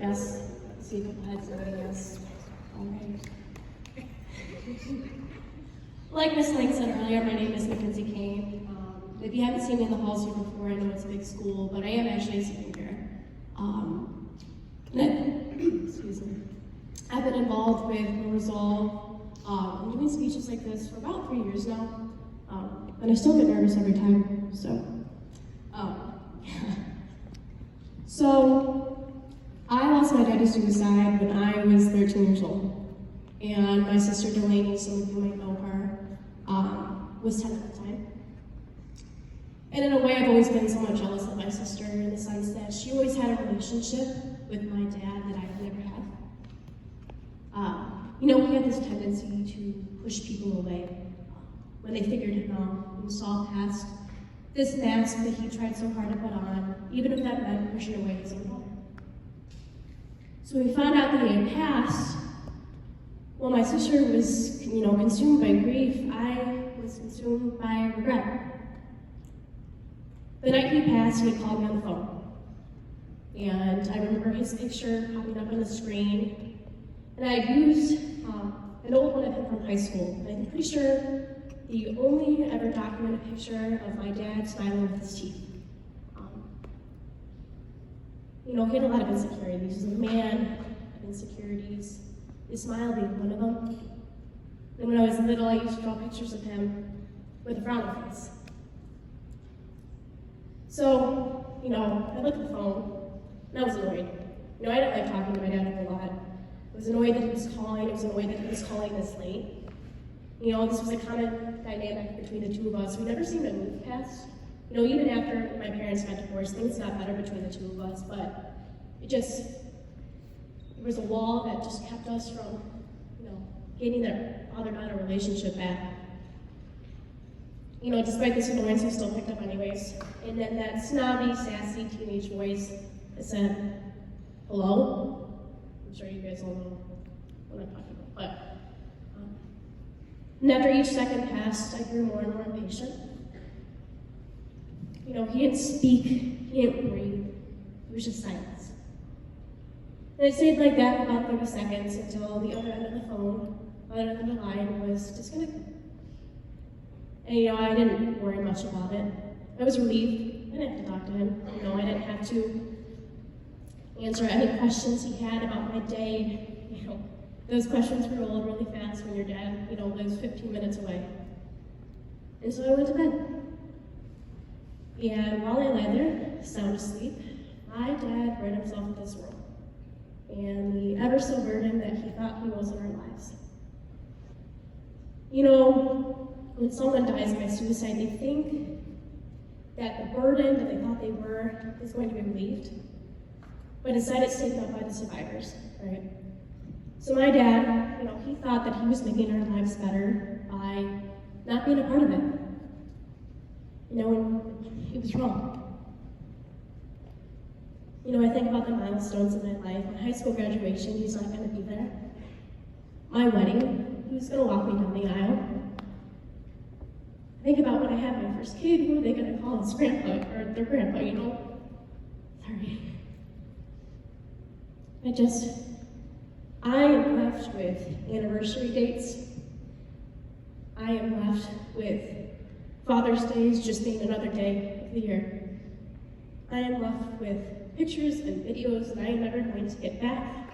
Yes. See a couple heads nodding yes. All right. Like Miss Lang said earlier, my name is Mackenzie Kane. If you haven't seen me in the halls here before, I know it's a big school, but I am actually a senior here. Excuse me. I've been involved with No Resolve and doing speeches like this for about 3 years now, and I still get nervous every time. So I lost my dad to suicide when I was 13 years old, and my sister Delaney, some of you might know her, was 10 at the time. And in a way, I've always been somewhat jealous of my sister in the sense that she always had a relationship with my dad that I've never had. He had this tendency to push people away when they figured him out and saw past this mask that he tried so hard to put on, even if that meant pushing away his own mother. So when we found out that he had passed, well, my sister was, consumed by grief. I was consumed by regret. The night he passed, he had called me on the phone. And I remember his picture popping up on the screen. And I had used an old one of him from high school. And I'm pretty sure the only ever documented picture of my dad smiling with his teeth. He had a lot of insecurities. He was a man of insecurities. His smile being one of them. And when I was little, I used to draw pictures of him with a frowny face. So, I looked at the phone, and I was annoyed. I didn't like talking to my dad a whole lot. I was annoyed that he was calling. I was annoyed that he was calling this late. This was a common dynamic between the two of us. We never seemed to move past. Even after my parents got divorced, things got better between the two of us, but there was a wall that just kept us from, getting that father-daughter relationship back. Despite this annoyance, we still picked up anyways. And then that snobby, sassy teenage voice that said, "Hello?" I'm sure you guys all know what I'm talking about. But and after each second passed, I grew more and more impatient. He didn't speak, he didn't breathe. It was just silence. And it stayed like that for about 30 seconds until the other end of the phone, other end of the line was disconnected. And I didn't worry much about it. I was relieved. I didn't have to talk to him. I didn't have to answer any questions he had about my day. Those questions grow old really fast when your dad, lives 15 minutes away. And so I went to bed. And while I lay there, sound asleep, my dad read himself into this world. And the ever so burden that he thought he was in our lives. When someone dies by suicide, they think that the burden that they thought they were is going to be relieved. But instead it's taken up by the survivors, right? So my dad, he thought that he was making our lives better by not being a part of it. And he was wrong. I think about the milestones in my life. My high school graduation, he's not going to be there. My wedding, who's going to walk me down the aisle? Think about when I have my first kid, who are they going to call his grandpa, or their grandpa, Sorry. I am left with anniversary dates. I am left with Father's Days just being another day of the year. I am left with pictures and videos that I am never going to get back.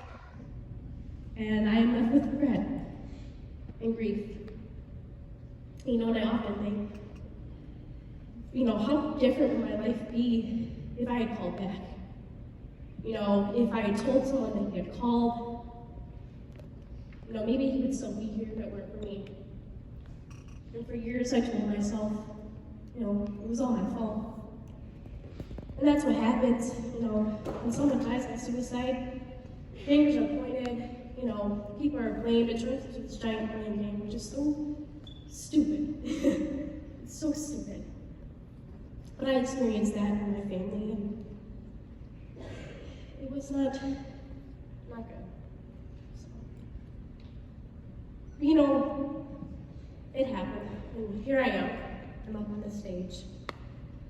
And I am left with regret and grief. And I often think, how different would my life be if I had called back? If I had told someone that he had called, maybe he would still be here if it weren't for me. And for years I told myself, it was all my fault. And that's what happens, when someone dies by suicide, fingers are pointed, people are blamed, it turns into this giant blame game, which is so stupid. It's so stupid. But I experienced that in my family, and it was not good. So, it happened, and here I am. I'm up on the stage,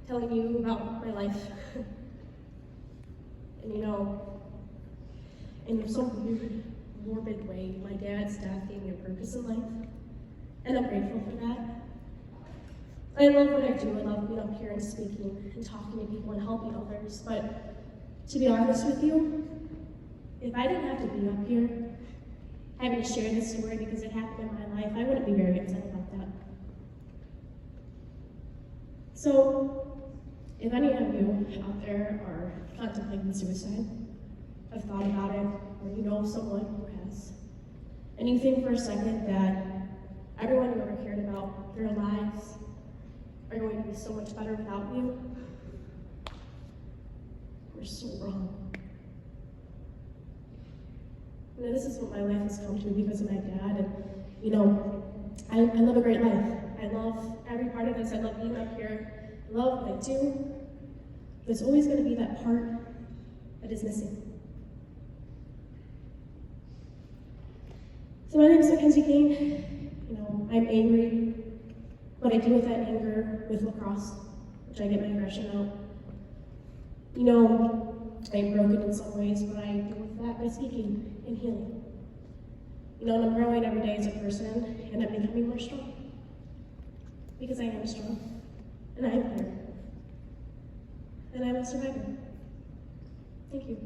telling you about my life. And in some weird, morbid way, my dad's death gave me a purpose in life, and I'm grateful for that. I love what I do. I love being up here and speaking and talking to people and helping others, but to be honest with you, if I didn't have to be up here having to share this story because it happened in my life, I wouldn't be very upset about that. So, if any of you out there are contemplating suicide, have thought about it, or you know someone who has, and you think for a second that everyone you ever cared about, their lives, are going to be so much better without you, we're so wrong. You know, this is what my life has come to because of my dad, and you know, I live a great life. I love every part of this. I love being up here. I love what I do. There's always going to be that part that is missing. So my name is Mackenzie Kane. You know, I'm angry, but I deal with that anger with lacrosse, which I get my aggression out. You know, I'm broken in some ways, but I deal with that by speaking and healing. You know, and I'm growing every day as a person, and I'm becoming more strong. Because I am strong, and I am here, and I'm a survivor. Thank you.